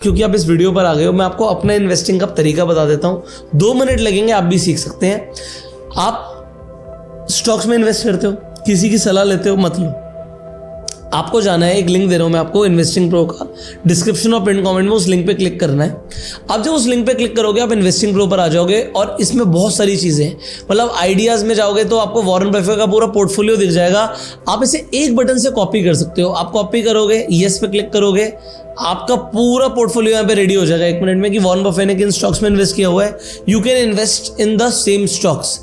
क्योंकि आप इस वीडियो पर आ गए हो, मैं आपको अपना इन्वेस्टिंग का तरीका बता देता हूं। 2 मिनट लगेंगे, आप भी सीख सकते हैं। आप स्टॉक्स में इन्वेस्ट करते हो, किसी की सलाह लेते हो, मत लो। आपको जाना है, एक लिंक दे रहा हूं मैं आपको इन्वेस्टिंग प्रो का, डिस्क्रिप्शन और पिन कमेंट में उस लिंक पे क्लिक करना है। आप जब उस लिंक पे क्लिक करोगे आप इन्वेस्टिंग प्रो पर आ जाओगे और इसमें बहुत सारी चीज़ें हैं। मतलब आइडियाज़ में जाओगे तो आपको वॉरेन बफेट का पूरा पोर्टफोलियो दिख जाएगा। आप इसे एक बटन से कॉपी कर सकते हो। आप कॉपी करोगे, येस पे क्लिक करोगे, आपका पूरा पोर्टफोलियो यहाँ पे रेडी हो जाएगा 1 मिनट में कि वॉरेन बफेट ने किन स्टॉक्स में इन्वेस्ट किया हुआ है। You can invest in the same stocks.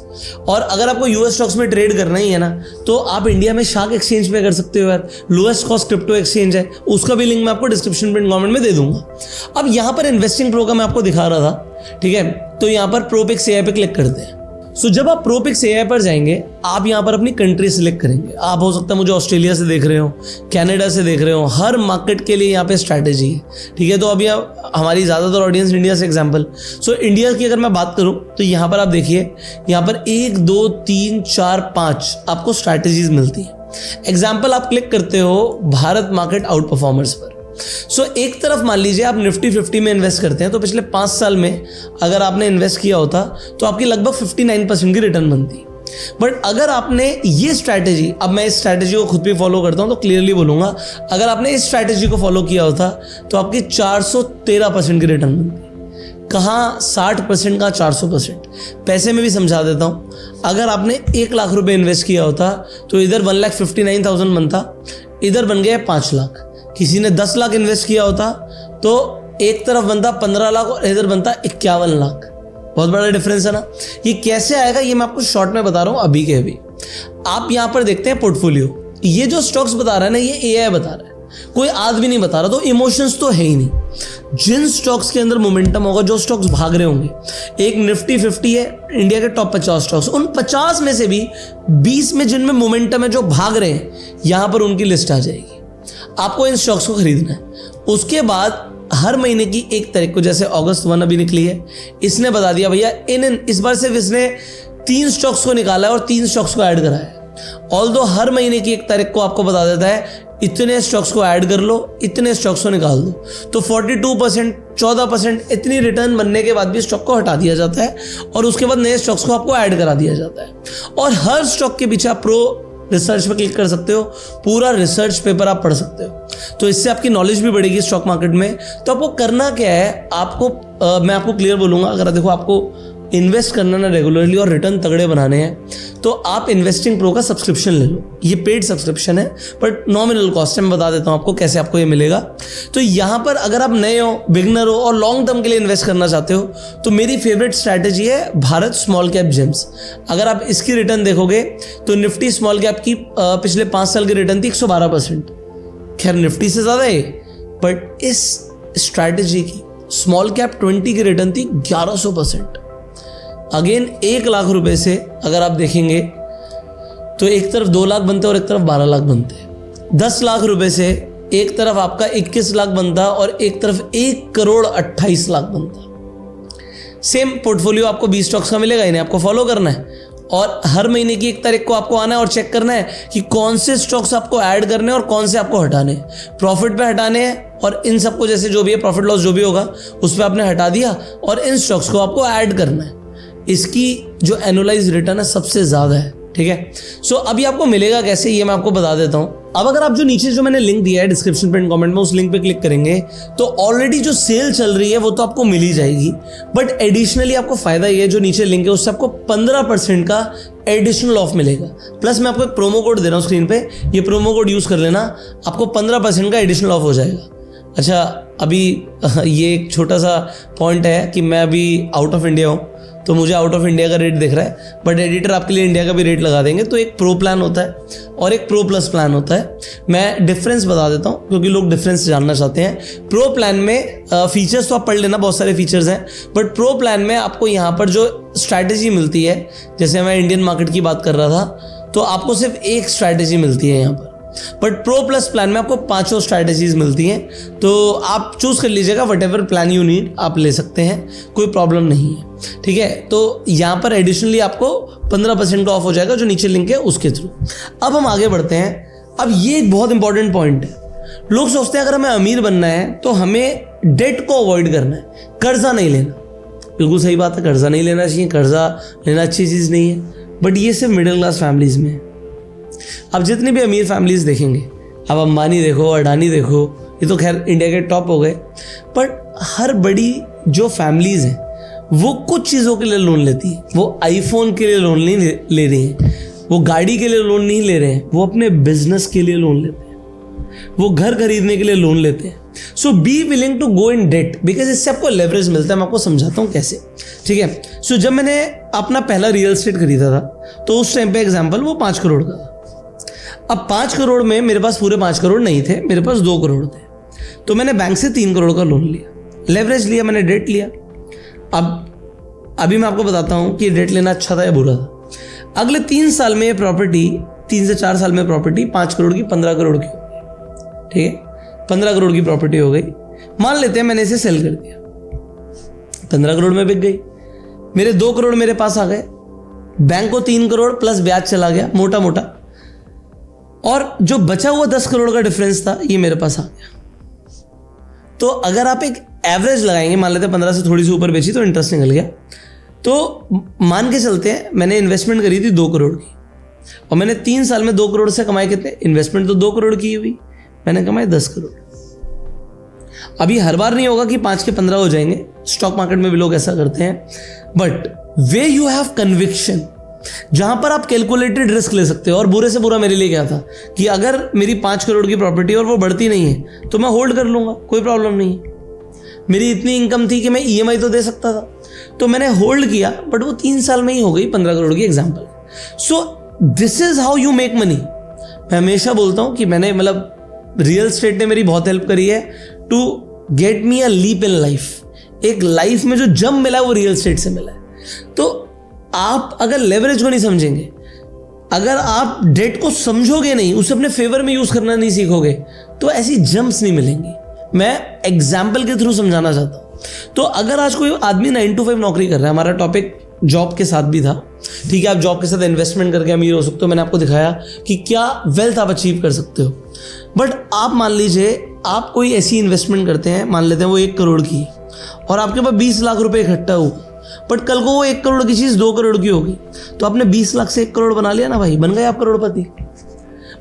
और अगर आपको यूएस स्टॉक्स में ट्रेड करना ही है ना, तो आप इंडिया में शार्क एक्सचेंज पे कर सकते हो यार। लोएस्ट कॉस्ट क्रिप्टो एक्सचेंज है, उसका भी लिंक मैं आपको डिस्क्रिप्शन में कमेंट में दे दूंगा। अब यहाँ पर इन्वेस्टिंग प्रो का मैं आपको दिखा रहा था, ठीक है। तो यहाँ पर प्रोपिक्स एआई पे क्लिक करते हैं। सो जब आप प्रोपिक्स एआई पर जाएंगे, आप यहाँ पर अपनी कंट्री सिलेक्ट करेंगे। आप हो सकता है मुझे ऑस्ट्रेलिया से देख रहे हो, कनाडा से देख रहे हो, हर मार्केट के लिए यहाँ पे स्ट्रैटेजी है, ठीक है। तो अभी हमारी ज़्यादातर ऑडियंस इंडिया से एग्जाम्पल। सो इंडिया की अगर मैं बात करूँ तो यहाँ पर आप देखिए, यहाँ पर 1 2 3 4 5 आपको स्ट्रैटेजीज मिलती है। एग्जाम्पल आप क्लिक करते हो भारत मार्केट आउट परफॉर्मर्स पर। सो एक तरफ मान लीजिए आप निफ्टी 50 में इन्वेस्ट करते हैं, तो पिछले 5 साल में अगर आपने इन्वेस्ट किया होता तो आपकी लगभग 59% की रिटर्न बनती। बट अगर आपने ये स्ट्रैटेजी, अब मैं इस स्ट्रैटेजी को खुद भी फॉलो करता हूं तो क्लियरली बोलूंगा, अगर आपने इस स्ट्रैटेजी को फॉलो किया होता तो आपकी 413% की रिटर्न बनती। कहाँ 60% का 400%। पैसे में भी समझा देता हूं, अगर आपने 1 लाख रुपए इन्वेस्ट किया होता तो इधर 1,59,000 बनता, इधर बन गया 5 लाख। किसी ने 10 लाख इन्वेस्ट किया होता तो एक तरफ बनता 15 लाख और इधर बनता 51 लाख। बहुत बड़ा डिफरेंस है ना। ये कैसे आएगा ये मैं आपको शॉर्ट में बता रहा हूं अभी के अभी। आप यहां पर देखते हैं पोर्टफोलियो, ये जो स्टॉक्स बता रहा है ना, ये एआई बता रहा है, कोई आदमी नहीं बता रहा। तो इमोशंस तो है ही नहीं। जिन स्टॉक्स के अंदर मोमेंटम होगा, जो स्टॉक्स भाग रहे होंगे, एक निफ्टी 50 है, इंडिया के टॉप 50 स्टॉक्स, उन 50 में से भी 20 में जिनमें मोमेंटम है, जो भाग रहे हैं, यहां पर उनकी लिस्ट आ जाएगी। आपको इन स्टॉक्स को खरीदना है। उसके बाद हर महीने की 1 तारीख को, जैसे अगस्त 1 अभी निकली है, इसने बता दिया भैया इस बार सिर्फ इसने 3 स्टॉक्स को निकाला है और 3 स्टॉक्स को ऐड करा है। ऑल्दो हर महीने की 1 तारीख को आपको बता देता है इतने स्टॉक्स को ऐड कर लो, इतने स्टॉक्स को निकाल दो। तो 42%, 14% इतनी रिटर्न बनने के बाद भी स्टॉक को हटा दिया जाता है और उसके बाद नए स्टॉक्स को आपको ऐड करा दिया जाता है। और हर स्टॉक के पीछे आप प्रो रिसर्च पे क्लिक कर सकते हो, पूरा रिसर्च पेपर आप पढ़ सकते हो। तो इससे आपकी नॉलेज भी बढ़ेगी स्टॉक मार्केट में। तो आपको करना क्या है, आपको मैं आपको क्लियर बोलूंगा, अगर देखो आपको इन्वेस्ट करना ना रेगुलरली और रिटर्न तगड़े बनाने हैं, तो आप इन्वेस्टिंग प्रो का सब्सक्रिप्शन ले लो। ये पेड सब्सक्रिप्शन है बट नॉमिनल कॉस्ट है। मैं बता देता हूं आपको कैसे आपको ये मिलेगा। तो यहां पर अगर आप नए हो, बिगनर हो और लॉन्ग टर्म के लिए इन्वेस्ट करना चाहते हो, तो मेरी फेवरेट स्ट्रैटेजी है भारत स्मॉल कैप जेम्स। अगर आप इसकी रिटर्न देखोगे तो निफ्टी स्मॉल कैप की पिछले 5 साल की रिटर्न थी 112%। खैर निफ्टी से ज्यादा है, बट इस स्ट्रैटेजी की स्मॉल कैप 20 की रिटर्न थी 1100%। अगेन 1 लाख रुपए से अगर आप देखेंगे तो एक तरफ 2 लाख बनते और एक तरफ 12 लाख बनते। 10 लाख रुपए से एक तरफ आपका 21 लाख बनता और एक तरफ 1,28,00,000 बनता। सेम पोर्टफोलियो आपको 20 स्टॉक्स का मिलेगा, इन्हें आपको फॉलो करना है और हर महीने की 1 तारीख को आपको आना है और चेक करना है कि कौन से स्टॉक्स आपको ऐड करने हैं और कौन से आपको हटाने हैं। प्रॉफिट पे हटाने हैं और इन सबको जैसे जो भी है प्रॉफिट लॉस जो भी होगा उस पर आपने हटा दिया और इन स्टॉक्स को आपको ऐड करना है। इसकी जो एनुअलाइज रिटर्न है सबसे ज्यादा है, ठीक है। सो अभी आपको मिलेगा कैसे ये मैं आपको बता देता हूं। अब अगर आप जो नीचे जो मैंने लिंक दिया है डिस्क्रिप्शन पे कमेंट में, उस लिंक पे क्लिक करेंगे तो ऑलरेडी जो सेल चल रही है वो तो आपको मिल ही जाएगी, बट एडिशनली आपको फायदा ये है, जो नीचे लिंक है उससे आपको 15% का एडिशनल ऑफ मिलेगा। प्लस मैं आपको एक प्रोमो कोड दे रहा हूँ स्क्रीन पे, ये प्रोमो कोड यूज कर लेना, आपको 15% का एडिशनल ऑफ हो जाएगा। अच्छा, अभी ये एक छोटा सा पॉइंट है कि मैं अभी आउट ऑफ इंडिया हूँ, तो मुझे आउट ऑफ इंडिया का रेट दिख रहा है, बट एडिटर आपके लिए इंडिया का भी रेट लगा देंगे। तो एक प्रो प्लान होता है और एक प्रो प्लस प्लान होता है। मैं डिफरेंस बता देता हूँ क्योंकि लोग डिफरेंस जानना चाहते हैं। प्रो प्लान में फीचर्स तो आप पढ़ लेना, बहुत सारे फीचर्स हैं, बट प्रो प्लान में आपको यहाँ पर जो स्ट्रैटेजी मिलती है, जैसे मैं इंडियन मार्केट की बात कर रहा था, तो आपको सिर्फ एक स्ट्रैटेजी मिलती है यहाँ पर। बट प्रो प्लस प्लान में आपको 5 स्ट्रैटेजीज मिलती हैं। तो आप चूज कर लीजिएगा, what ever plan you need आप ले सकते हैं, कोई प्रॉब्लम नहीं है, ठीक है। तो यहाँ पर एडिशनली आपको 15% का ऑफ हो जाएगा जो नीचे लिंक है उसके थ्रू। अब हम आगे बढ़ते हैं। अब ये एक बहुत इंपॉर्टेंट पॉइंट है। लोग सोचते हैं अगर हमें अमीर बनना है तो हमें डेट को अवॉइड करना है, कर्जा नहीं लेना। बिल्कुल सही बात है, कर्जा नहीं लेना चाहिए, कर्जा लेना अच्छी चीज़ नहीं है, बट ये सिर्फ मिडिल क्लास फैमिलीज़ में है। अब जितनी भी अमीर फैमिलीज़ देखेंगे, अब अंबानी देखो, अडानी देखो, ये तो खैर इंडिया के टॉप हो गए, बट हर बड़ी जो फैमिलीज़ हैं वो कुछ चीज़ों के लिए लोन लेती है। वो आईफोन के लिए लोन नहीं ले रही हैं, वो गाड़ी के लिए लोन नहीं ले रहे हैं, वो अपने बिजनेस के लिए लोन लेते हैं, वो घर खरीदने के लिए लोन लेते हैं। So be willing to go in debt, because इससे आपको लेवरेज मिलता है। मैं आपको समझाता हूँ कैसे, ठीक है। सो जब मैंने अपना पहला रियल एस्टेट खरीदा था तो उस टाइम पे एग्जाम्पल वो 5 करोड़ का था। अब 5 करोड़ में मेरे पास पूरे 5 करोड़ नहीं थे, मेरे पास 2 करोड़ थे, तो मैंने बैंक से 3 करोड़ का लोन लिया, लेवरेज लिया, मैंने डेट लिया। अब अभी मैं आपको बताता हूँ कि डेट लेना अच्छा था या बुरा था। अगले 3 साल में ये प्रॉपर्टी, 3 से 4 साल में प्रॉपर्टी 5 करोड़ की 15 करोड़ की हो गई, ठीक है। 15 करोड़ की प्रॉपर्टी हो गई, मान लेते हैं मैंने इसे सेल कर दिया, 15 करोड़ में बिक गई, मेरे 2 करोड़ मेरे पास आ गए, बैंक को 3 करोड़ प्लस ब्याज चला गया मोटा मोटा, और जो बचा हुआ 10 करोड़ का डिफरेंस था ये मेरे पास आ गया। तो अगर आप एक एवरेज लगाएंगे, मान लेते हैं 15 से थोड़ी सी ऊपर बेची तो इंटरेस्ट निकल गया, तो मान के चलते हैं मैंने इन्वेस्टमेंट करी थी 2 करोड़ की, और मैंने 3 साल में 2 करोड़ से कमाए कितने, इन्वेस्टमेंट तो 2 करोड़ की हुई, मैंने कमाए 10 करोड़। अभी हर बार नहीं होगा कि 5 के 15 हो जाएंगे, स्टॉक मार्केट में भी लोग ऐसा करते हैं, but way you have conviction, जहां पर आप कैलकुलेटेड रिस्क ले सकते हो। और बुरे से बुरा मेरे लिए क्या था कि अगर मेरी 5 करोड़ की प्रॉपर्टी और वो बढ़ती नहीं है तो मैं होल्ड कर लूंगा, कोई प्रॉब्लम नहीं है। मेरी इतनी इनकम थी कि मैं ईएमआई तो दे सकता था, तो मैंने होल्ड किया, बट वो 3 साल में ही हो गई 15 करोड़ की example. So this is how you make money. मैं हमेशा बोलता हूं कि मैंने मतलब रियल एस्टेट ने मेरी बहुत हेल्प करी है to get me a leap in life. एक लाइफ में जो जंप मिला है वो रियल एस्टेट से मिला है। तो आप अगर लेवरेज को नहीं समझेंगे, अगर आप डेट को समझोगे नहीं, उसे अपने फेवर में यूज करना नहीं सीखोगे, तो ऐसी जंप्स नहीं मिलेंगी। मैं एग्जाम्पल के थ्रू समझाना चाहता हूं। तो अगर आज कोई आदमी 9 to 5 नौकरी कर रहा है, हमारा टॉपिक जॉब के साथ भी था, ठीक है, आप जॉब के साथ इन्वेस्टमेंट करके अमीर हो सकते हो, मैंने आपको दिखाया कि क्या वेल्थ आप अचीव कर सकते हो। बट आप मान लीजिए आप कोई ऐसी इन्वेस्टमेंट करते हैं, मान लेते हैं वो 1 करोड़ की, और आपके पास 20 लाख रुपए इकट्ठा हुआ, बट कल को वो 1 करोड़ की चीज 2 करोड़ की होगी, तो आपने 20 लाख से 1 करोड़ बना लिया ना भाई, बन गए आप करोड़पति।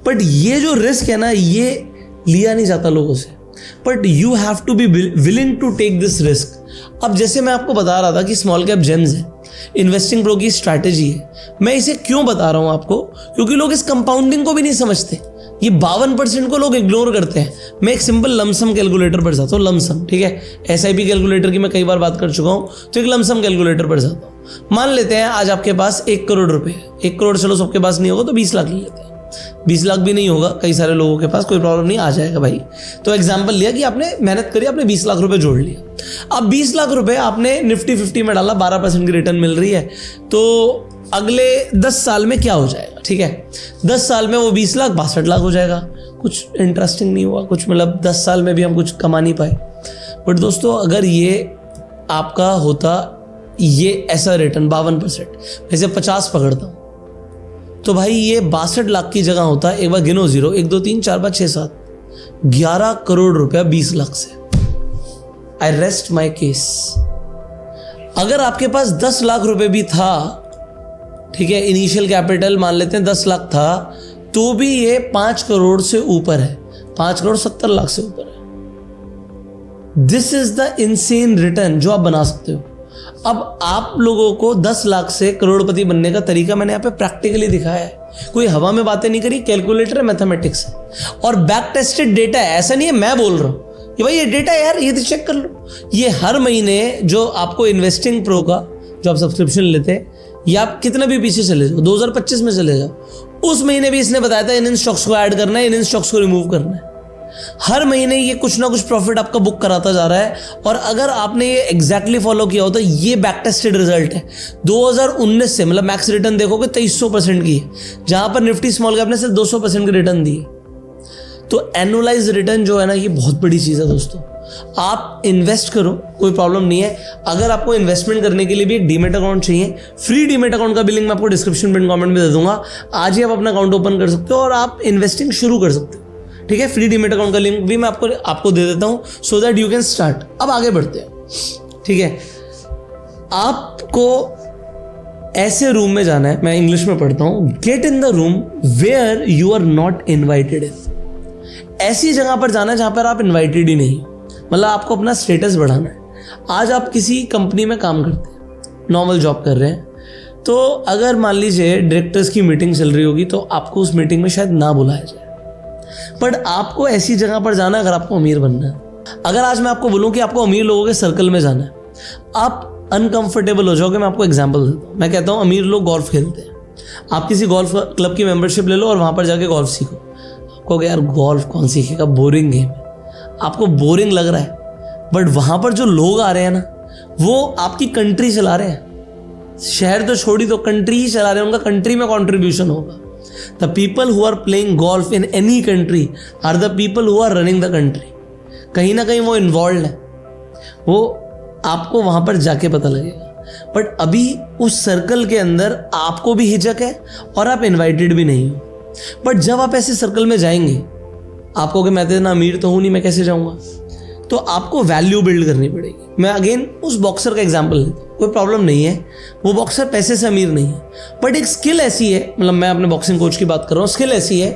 बट ये जो रिस्क है ना, ये लिया नहीं जाता लोगों से, but you have to be willing to take this risk. अब जैसे मैं आपको बता रहा था कि स्मॉल कैप जेम्स है, इन्वेस्टिंग प्रो की स्ट्रैटेजी है, मैं इसे क्यों बता रहा हूं आपको, क्योंकि लोग इस कंपाउंडिंग को भी नहीं समझते। ये 52% को लोग इग्नोर करते हैं। मैं एक सिंपल लमसम कैलकुलेटर पर जाता हूँ, लमसम, ठीक है, एसआईपी कैलकुलेटर की मैं कई बार बात कर चुका हूँ, तो एक लमसम कैलकुलेटर पर जाता हूँ। मान लेते हैं आज आपके पास 1 करोड़ रुपए है, 1 करोड़ चलो सबके पास नहीं होगा तो 20 लाख ले लेते हैं, 20 लाख भी नहीं होगा कई सारे लोगों के पास, कोई प्रॉब्लम नहीं, आ जाएगा भाई। तो एग्जाम्पल लिया कि आपने मेहनत करी, आपने 20 लाख रुपए जोड़ लिया। अब 20 लाख रुपए आपने निफ्टी 50 में डाला, 12% की रिटर्न मिल रही है, तो अगले 10 साल में क्या हो जाएगा, ठीक है, 10 साल में वो 20 लाख 62 लाख हो जाएगा। कुछ इंटरेस्टिंग नहीं हुआ, कुछ मतलब 10 साल में भी हम कुछ कमा नहीं पाए। बट दोस्तों अगर ये आपका होता, ये ऐसा रिटर्न 52%, वैसे 50 पकड़ता हूँ, तो भाई ये 62 लाख की जगह होता है, एक बार गिनो, 0 1 2 3 4 5 6 7 11 करोड़ रुपया 20 लाख से। आई रेस्ट माई केस। अगर आपके पास 10 लाख रुपए भी था, ठीक है, इनिशियल कैपिटल मान लेते हैं 10 लाख था, तो भी ये 5 करोड़ से ऊपर है, 5 करोड़ 70 लाख से ऊपर है। This is the insane return जो आप बना सकते हो। अब आप लोगों को 10 लाख से करोड़पति बनने का तरीका मैंने यहाँ पे प्रैक्टिकली दिखाया है, कोई हवा में बातें नहीं करी, कैलकुलेटर है, मैथमेटिक्स है और बैक टेस्टेड डेटा है। ऐसा नहीं है मैं बोल रहा हूँ कि भाई ये डेटा है यार, ये तो चेक कर लो। ये हर महीने जो आपको इन्वेस्टिंग प्रो का जो आप सब्सक्रिप्शन लेते हैं, या आप कितना भी पीछे चले जाओ, 2025 में चले जाओ, उस महीने भी इसने बताया था इन स्टॉक्स को ऐड करना है, इन स्टॉक्स को रिमूव करना है। हर महीने ये कुछ ना कुछ प्रॉफिट आपका बुक कराता जा रहा है। और अगर आपने ये एग्जैक्टली फॉलो किया हो तो ये बैक टेस्टेड रिजल्ट है। 2019 से मतलब मैक्स रिटर्न देखोगे 2300% की है, जहां पर निफ्टी स्मॉल कैप ने सिर्फ 200% की रिटर्न दी है। तो एनुअलाइज रिटर्न जो है ना, ये बहुत बड़ी चीज़ है दोस्तों। आप इन्वेस्ट करो, कोई प्रॉब्लम नहीं है। अगर आपको इन्वेस्टमेंट करने के लिए भी एक डीमेट अकाउंट चाहिए, फ्री डीमेट अकाउंट का भी लिंक मैं आपको डिस्क्रिप्शन पिन कमेंट में दे दूंगा। आज ही आप अपना अकाउंट ओपन कर सकते हो और आप इन्वेस्टिंग शुरू कर सकते हो। ठीक है, फ्री डीमेट अकाउंट का लिंक भी मैं आपको दे देता हूं सो दैट यू कैन स्टार्ट। अब आगे बढ़ते हैं, ठीक है। आपको ऐसे रूम में जाना है, मैं इंग्लिश में पढ़ता हूं, get in the room where you are not invited in. ऐसी जगह पर जाना है जहां पर आप इन्वाइटेड ही नहीं, मतलब आपको अपना स्टेटस बढ़ाना है। आज आप किसी कंपनी में काम करते हैं, नॉर्मल जॉब कर रहे हैं, तो अगर मान लीजिए डायरेक्टर्स की मीटिंग चल रही होगी तो आपको उस मीटिंग में शायद ना बुलाया जाए, बट आपको ऐसी जगह पर जाना है अगर आपको अमीर बनना है। अगर आज मैं आपको बोलूं कि आपको अमीर लोगों के सर्कल में जाना है, आप अनकंफर्टेबल हो जाओगे। मैं आपको एग्जांपल देता हूँ, मैं कहता हूँ अमीर लोग गोल्फ खेलते हैं, आप किसी गोल्फ क्लब की मेंबरशिप ले लो और वहाँ पर जाके गोल्फ सीखो। आपको यार गोल्फ कौन सीखेगा, बोरिंग गेम है, आपको बोरिंग लग रहा है, बट वहाँ पर जो लोग आ रहे हैं ना, वो आपकी कंट्री चला रहे हैं, शहर तो छोड़ी तो कंट्री ही चला रहे हैं, उनका कंट्री में कॉन्ट्रीब्यूशन होगा। The people who are playing golf in any country are the people who are running the country. कहीं ना कहीं वो इन्वॉल्व है, वो आपको वहां पर जाके पता लगेगा। बट अभी उस सर्कल के अंदर आपको भी हिचक है और आप इन्वाइटेड भी नहीं हो। बट जब आप ऐसे सर्कल में जाएंगे, आपको कि मैं तो इतना अमीर तो हूं नहीं, मैं कैसे जाऊंगा, तो आपको वैल्यू बिल्ड करनी पड़ेगी। मैं अगेन उस बॉक्सर का एग्जांपल लेता हूं, कोई प्रॉब्लम नहीं है, वो बॉक्सर पैसे से अमीर नहीं है, बट एक स्किल ऐसी है, मतलब मैं अपने बॉक्सिंग कोच की बात कर रहा हूँ, स्किल ऐसी है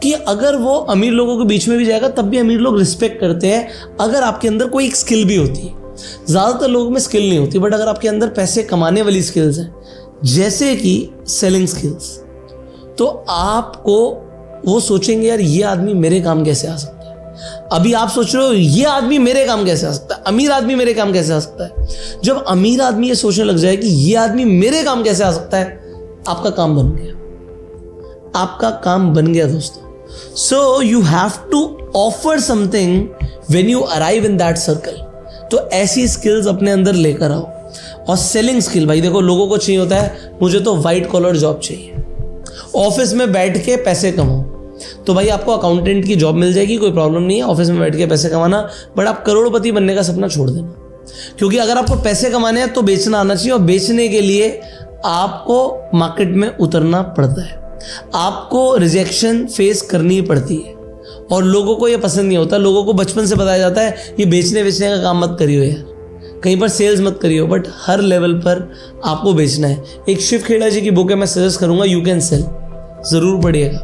कि अगर वो अमीर लोगों के बीच में भी जाएगा तब भी अमीर लोग रिस्पेक्ट करते हैं अगर आपके अंदर कोई एक स्किल भी होती है। ज़्यादातर लोगों में स्किल नहीं होती, बट अगर आपके अंदर पैसे कमाने वाली स्किल्स हैं, जैसे कि सेलिंग स्किल्स, तो आपको वो सोचेंगे यार ये आदमी मेरे काम कैसे आ सकता है। अभी आप सोच रहे हो ये आदमी मेरे काम कैसे आ सकता है, अमीर आदमी मेरे काम कैसे आ सकता है। जब अमीर आदमी ये सोचने लग जाए कि ये आदमी मेरे काम कैसे आ सकता है, आपका काम बन गया, आपका काम बन गया दोस्तों। So you have to offer something when you arrive in that circle. तो ऐसी स्किल्स अपने अंदर लेकर आओ। और सेलिंग स्किल, भाई देखो, लोगों को चाहिए होता है मुझे तो वाइट कॉलर जॉब चाहिए, ऑफिस में बैठ के पैसे कमाओ, तो भाई आपको अकाउंटेंट की जॉब मिल जाएगी, कोई प्रॉब्लम नहीं है, ऑफिस में बैठ के पैसे कमाना, बट आप करोड़पति बनने का सपना छोड़ देना। क्योंकि अगर आपको पैसे कमाने हैं तो बेचना आना चाहिए, और बेचने के लिए आपको मार्केट में उतरना पड़ता है, आपको रिजेक्शन फेस करनी पड़ती है, और लोगों को ये पसंद नहीं होता। लोगों को बचपन से बताया जाता है ये बेचने का काम मत करियो यार, कहीं पर सेल्स मत करियो, बट हर लेवल पर आपको बेचना है। एक शिव खेड़ा जी की बुक है, मैं सजेस्ट करूंगा, यू कैन सेल, ज़रूर पढ़िएगा।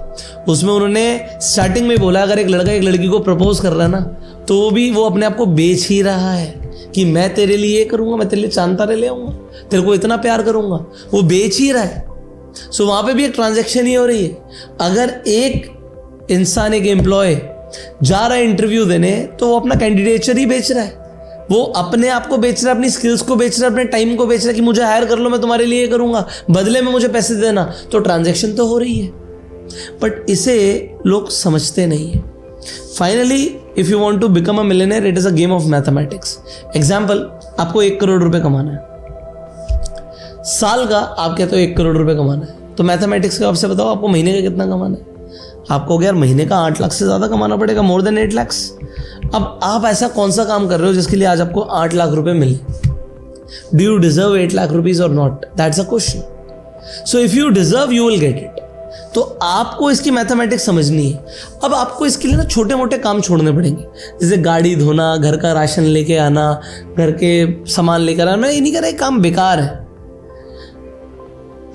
उसमें उन्होंने स्टार्टिंग में बोला अगर एक लड़का एक लड़की को प्रपोज कर रहा है ना, तो वो अपने आप को बेच ही रहा है कि मैं तेरे लिए ये करूँगा, मैं तेरे लिए चांद तारे ले आऊँगा, तेरे को इतना प्यार करूँगा, वो बेच ही रहा है। सो वहाँ पे भी एक ट्रांजैक्शन ही हो रही है। अगर एक इंसान, एक एम्प्लॉय जा रहा है इंटरव्यू देने, तो वो अपना कैंडिडेचर ही बेच रहा है, वो अपने आप को बेच रहा है, अपनी स्किल्स को बेच रहा है, अपने टाइम को बेच रहा है कि मुझे हायर कर लो, मैं तुम्हारे लिए ये करूंगा, बदले में मुझे पैसे देना। तो ट्रांजैक्शन तो हो रही है, बट इसे लोग समझते नहीं है। Finally if you want to become a millionaire, it is a game of mathematics. Example, आपको 1 करोड़ रुपए कमाना है साल का, आप कहते हो 1 करोड़ रुपए कमाना है, तो मैथमेटिक्स के आपसे बताओ आपको महीने का कितना कमाना है। आपको यार महीने का 8 लाख से ज़्यादा कमाना पड़ेगा, मोर देन 8 लाख। अब आप ऐसा कौन सा काम कर रहे हो जिसके लिए आज आपको 8 लाख रुपए मिले? Do you deserve 8 lakh rupees और not? That's a question. So if you deserve you will get it. तो आपको इसकी मैथमेटिक्स समझनी है। अब आपको इसके लिए ना छोटे मोटे काम छोड़ने पड़ेंगे, जैसे गाड़ी धोना, घर का राशन लेके आना, घर के सामान लेकर आना। मैं ये नहीं कह रहा काम बेकार है।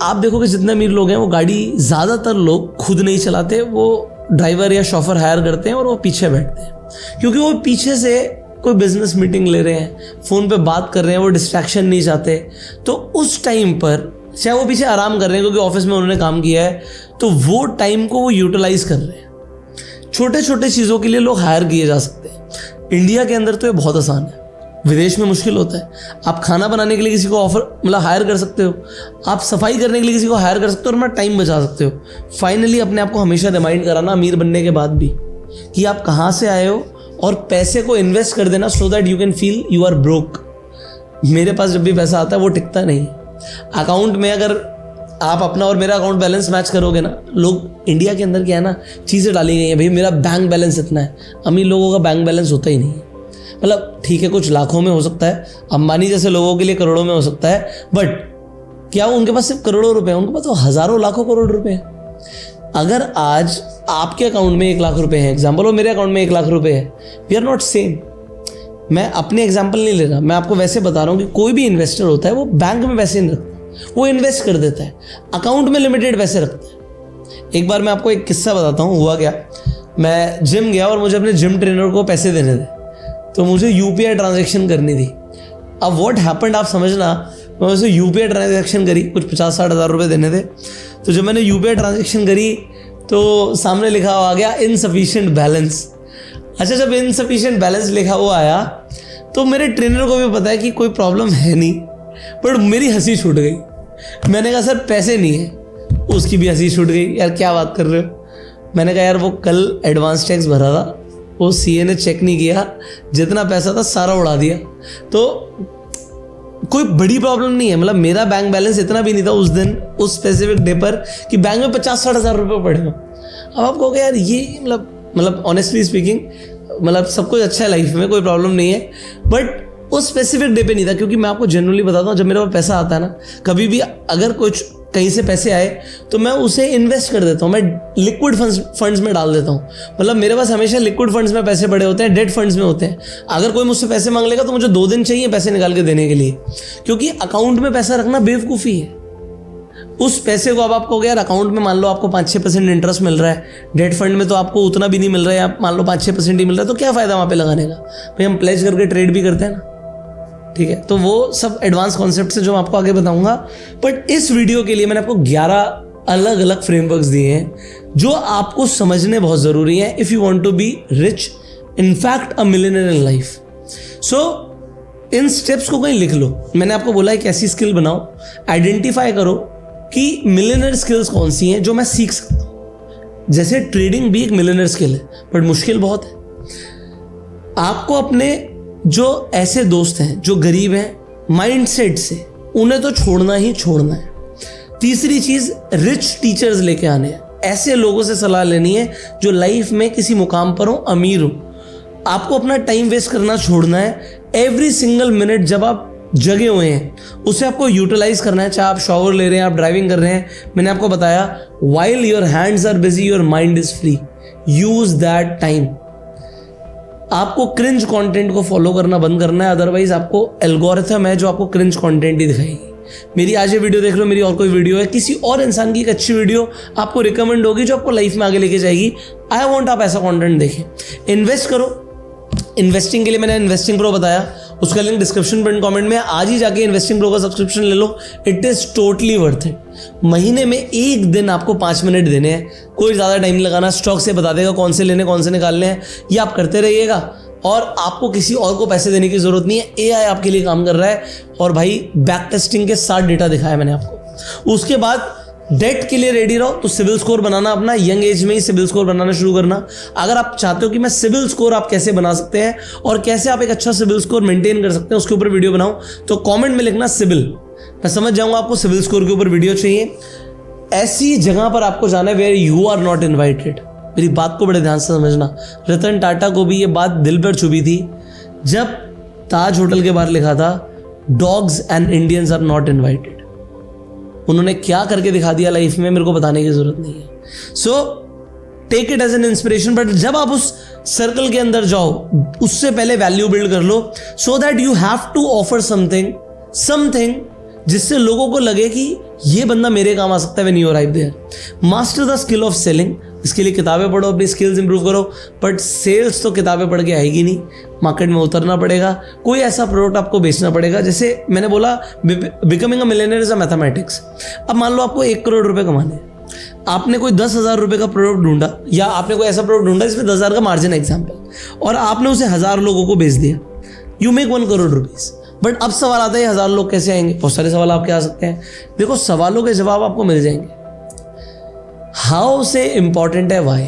आप देखोगे जितने अमीर लोग हैं वो गाड़ी ज़्यादातर लोग खुद नहीं चलाते, वो ड्राइवर या शॉफर हायर करते हैं और वो पीछे बैठते हैं, क्योंकि वो पीछे से कोई बिजनेस मीटिंग ले रहे हैं, फ़ोन पे बात कर रहे हैं, वो डिस्ट्रैक्शन नहीं चाहते। तो उस टाइम पर चाहे वो पीछे आराम कर रहे हैं क्योंकि ऑफिस में उन्होंने काम किया है, तो वो टाइम को वो यूटिलाइज कर रहे हैं। छोटे छोटे चीज़ों के लिए लोग हायर किए जा सकते हैं। इंडिया के अंदर तो ये बहुत आसान है, विदेश में मुश्किल होता है। आप खाना बनाने के लिए किसी को मतलब हायर कर सकते हो, आप सफाई करने के लिए किसी को हायर कर सकते हो और अपना टाइम बचा सकते हो। फाइनली अपने आप को हमेशा रिमाइंड कराना अमीर बनने के बाद भी कि आप कहाँ से आए हो, और पैसे को इन्वेस्ट कर देना so that you can feel you are broke. मेरे पास जब भी पैसा आता है वो टिकता नहीं। अकाउंट में अगर आप अपना और मेरा अकाउंट बैलेंस मैच करोगे ना, लोग इंडिया के अंदर क्या है ना, चीज़ें डाली गई हैं, भाई मेरा बैंक बैलेंस इतना है। अमीर लोगों का बैंक बैलेंस होता ही नहीं है। मतलब ठीक है, कुछ लाखों में हो सकता है, अंबानी जैसे लोगों के लिए करोड़ों में हो सकता है, बट क्या उनके पास सिर्फ करोड़ों रुपए हैं? उनके पास तो हज़ारों लाखों करोड़ रुपए हैं। अगर आज आपके अकाउंट में 1 लाख रुपए है एग्जाम्पल, और मेरे अकाउंट में 1 लाख रुपए है, वी आर नॉट सेम। मैं अपने एग्जाम्पल नहीं ले रहा, मैं आपको वैसे बता रहा हूँ कि कोई भी इन्वेस्टर होता है वो बैंक में पैसे नहीं रखता, वो इन्वेस्ट कर देता है, अकाउंट में लिमिटेड पैसे रखता है। एक बार मैं आपको एक किस्सा बताता हूँ, हुआ क्या, मैं जिम गया और मुझे अपने जिम ट्रेनर को पैसे देने थे, तो मुझे यूपीआई ट्रांजैक्शन करनी थी। अब व्हाट हैपेंड आप समझना, मैं उसे यूपीआई ट्रांजैक्शन करी, कुछ 50-60 हज़ार रुपये देने थे। तो जब मैंने यूपीआई ट्रांजैक्शन करी तो सामने लिखा हुआ आ गया इनसफिशिएंट बैलेंस। अच्छा, जब इनसफिशिएंट बैलेंस लिखा हुआ आया तो मेरे ट्रेनर को भी पता है कि कोई प्रॉब्लम है नहीं, बट मेरी हंसी छूट गई। मैंने कहा सर पैसे नहीं है, उसकी भी हंसी छूट गई, यार क्या बात कर रहे हो। मैंने कहा यार वो कल एडवांस टैक्स भरा था, वो सीए ने चेक नहीं किया, जितना पैसा था सारा उड़ा दिया। तो कोई बड़ी प्रॉब्लम नहीं है, मतलब मेरा बैंक बैलेंस इतना भी नहीं था उस दिन, उस स्पेसिफिक डे पर, कि बैंक में 50-60 हज़ार रुपये पड़े हो। अब आप कहोगे यार ये मतलब ऑनेस्टली स्पीकिंग मतलब सब कुछ अच्छा है लाइफ में, कोई प्रॉब्लम नहीं है, बट उस स्पेसिफिक डे पे नहीं था। क्योंकि मैं आपको जनरली बताता हूँ, जब मेरे पास पैसा आता है ना, कभी भी अगर कुछ कहीं से पैसे आए तो मैं उसे इन्वेस्ट कर देता हूँ, मैं लिक्विड फंड्स में डाल देता हूँ। मतलब मेरे पास हमेशा लिक्विड फंड्स में पैसे पड़े होते हैं, डेट फंड्स में होते हैं। अगर कोई मुझसे पैसे मांग लेगा तो मुझे 2 दिन चाहिए पैसे निकाल के देने के लिए, क्योंकि अकाउंट में पैसा रखना बेवकूफ़ी है। उस पैसे को अब आप कहोगे यार अकाउंट में मान लो आपको 5-6% इंटरेस्ट मिल रहा है, डेट फंड में तो आपको उतना भी नहीं मिल रहा है, आप मान लो 5-6% ही मिल रहा है, तो क्या फ़ायदा वहाँ पे लगाने का। भाई हम प्लेज करके ट्रेड भी करते हैं ना, ठीक है। तो वो सब एडवांस कॉन्सेप्ट से जो मैं आपको आगे बताऊंगा, बट इस वीडियो के लिए मैंने आपको 11 अलग अलग फ्रेमवर्क्स दिए हैं जो आपको समझने बहुत ज़रूरी है if you want to be rich, in fact a millionaire in life. So इन स्टेप्स को कहीं लिख लो। मैंने आपको बोला एक ऐसी स्किल बनाओ, आइडेंटिफाई करो कि मिलियनेयर स्किल्स कौन सी हैं जो मैं सीख सकता हूँ। जैसे ट्रेडिंग भी एक मिलियनेयर स्किल है, बट मुश्किल बहुत है। आपको अपने जो ऐसे दोस्त हैं जो गरीब हैं माइंडसेट से, उन्हें तो छोड़ना ही छोड़ना है। तीसरी चीज, रिच टीचर्स लेके आने हैं, ऐसे लोगों से सलाह लेनी है जो लाइफ में किसी मुकाम पर हो, अमीर हो। आपको अपना टाइम वेस्ट करना छोड़ना है। एवरी सिंगल मिनट जब आप जगे हुए हैं उसे आपको यूटिलाइज करना है, चाहे आप शॉवर ले रहे हैं, आप ड्राइविंग कर रहे हैं। मैंने आपको बताया, while your hands are busy your mind is free, use that time. आपको क्रिंज कंटेंट को फॉलो करना बंद करना है, अदरवाइज आपको एल्गोरिथम है जो आपको क्रिंज कंटेंट ही दिखाएगी। मेरी आज ये वीडियो देख रहे हो, मेरी और कोई वीडियो है, किसी और इंसान की एक अच्छी वीडियो आपको रिकमेंड होगी जो आपको लाइफ में आगे लेके जाएगी। आई वांट आप ऐसा कंटेंट देखें। इन्वेस्ट करो। इन्वेस्टिंग के लिए मैंने इन्वेस्टिंग प्रो बताया, उसका लिंक डिस्क्रिप्शन पिन कमेंट में। आज ही जाके इन्वेस्टिंग प्रो का सब्सक्रिप्शन ले लो, it is totally worth it. महीने में 1 दिन आपको 5 मिनट देने हैं, कोई ज़्यादा टाइम लगाना, स्टॉक से बता देगा कौन से लेने कौन से निकालने हैं, ये आप करते रहिएगा और आपको किसी और को पैसे देने की ज़रूरत नहीं है। एआई आपके लिए काम कर रहा है और भाई बैक टेस्टिंग के साथ डेटा दिखाया मैंने आपको। उसके बाद डेट के लिए रेडी रहो, तो सिविल स्कोर बनाना अपना, यंग एज में ही सिविल स्कोर बनाना शुरू करना। अगर आप चाहते हो कि मैं सिविल स्कोर आप कैसे बना सकते हैं और कैसे आप एक अच्छा सिविल स्कोर मेंटेन कर सकते हैं उसके ऊपर वीडियो बनाऊं, तो कमेंट में लिखना सिविल, मैं समझ जाऊंगा आपको सिविल स्कोर के ऊपर वीडियो चाहिए। ऐसी जगह पर आपको जाना है where you are not invited. मेरी बात को बड़े ध्यान से समझना। रतन टाटा को भी ये बात दिल पर चुभी थी जब ताज होटल के बाहर लिखा था dogs and Indians are not invited. उन्होंने क्या करके दिखा दिया लाइफ में, मेरे को बताने की जरूरत नहीं है। So take it as an inspiration, but जब आप उस सर्कल के अंदर जाओ उससे पहले वैल्यू बिल्ड कर लो, so that you have to offer something जिससे लोगों को लगे कि ये बंदा मेरे काम आ सकता है when you arrive there. Master the skill of selling. इसके लिए किताबें पढ़ो, अपनी स्किल्स इंप्रूव करो, बट सेल्स तो किताबें पढ़ के आएगी नहीं, मार्केट में उतरना पड़ेगा, कोई ऐसा प्रोडक्ट आपको बेचना पड़ेगा। जैसे मैंने बोला becoming a millionaire is a mathematics. अब मान लो आपको 1 करोड़ रुपए कमाने हैं, आपने कोई 10,000 रुपए का प्रोडक्ट ढूंढा या आपने कोई ऐसा प्रोडक्ट ढूंढा जिसमें 10,000 का मार्जिन एग्जाम्पल, और आपने उसे 1000 लोगों को बेच दिया, you make 1 crore rupees. But अब सवाल आता है 1000 लोग कैसे आएंगे? बहुत सारे सवाल आपके आ सकते हैं। देखो, सवालों के जवाब आपको मिल जाएंगे। हाउ से इंपॉर्टेंट है वाई।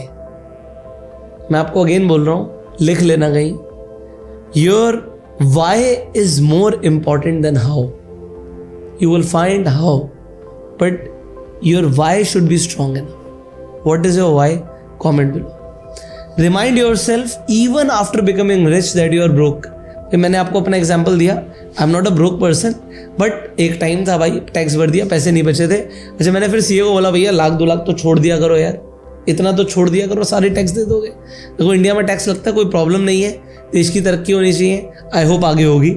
मैं आपको अगेन बोल रहा हूं, लिख लेना कहीं, your why is more important than how. You will find how, but your why should be strong enough. What is your why? Comment below. Remind yourself even after becoming rich that you are broke. मैंने आपको अपना एग्जाम्पल दिया, I am not a broke person, but एक time था भाई, tax भर दिया, पैसे नहीं बचे थे। अच्छा, मैंने फिर सीए को बोला भैया 1 लाख 2 लाख तो छोड़ दिया करो यार, इतना तो छोड़ दिया करो, सारे टैक्स दे दोगे। देखो इंडिया में टैक्स लगता है, कोई प्रॉब्लम नहीं है, देश की तरक्की होनी चाहिए, आई होप आगे होगी।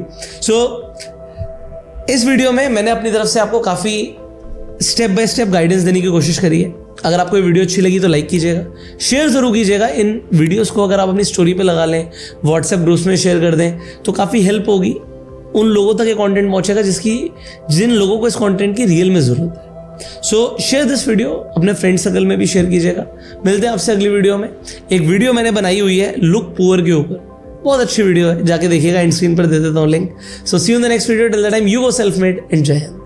इस वीडियो में मैंने अपनी तरफ से आपको काफ़ी स्टेप बाय स्टेप गाइडेंस देने की कोशिश करी है। अगर आपको ये वीडियो अच्छी लगी तो लाइक कीजिएगा, शेयर ज़रूर कीजिएगा। इन वीडियोस को अगर आप अपनी स्टोरी पे लगा लें, व्हाट्सएप ग्रुप्स में शेयर कर दें तो काफ़ी हेल्प होगी। उन लोगों तक ये कंटेंट पहुंचेगा जिन लोगों को इस कंटेंट की रियल में ज़रूरत है। सो शेयर दिस वीडियो, अपने फ्रेंड सर्कल में भी शेयर कीजिएगा। मिलते हैं आपसे अगली वीडियो में। एक वीडियो मैंने बनाई हुई है लुक पुअर के ऊपर, बहुत अच्छी वीडियो है, जाके देखिएगा, एंड स्क्रीन पर दे देता हूँ link. So see you in the next video, till the time you go self made and जय हिंद।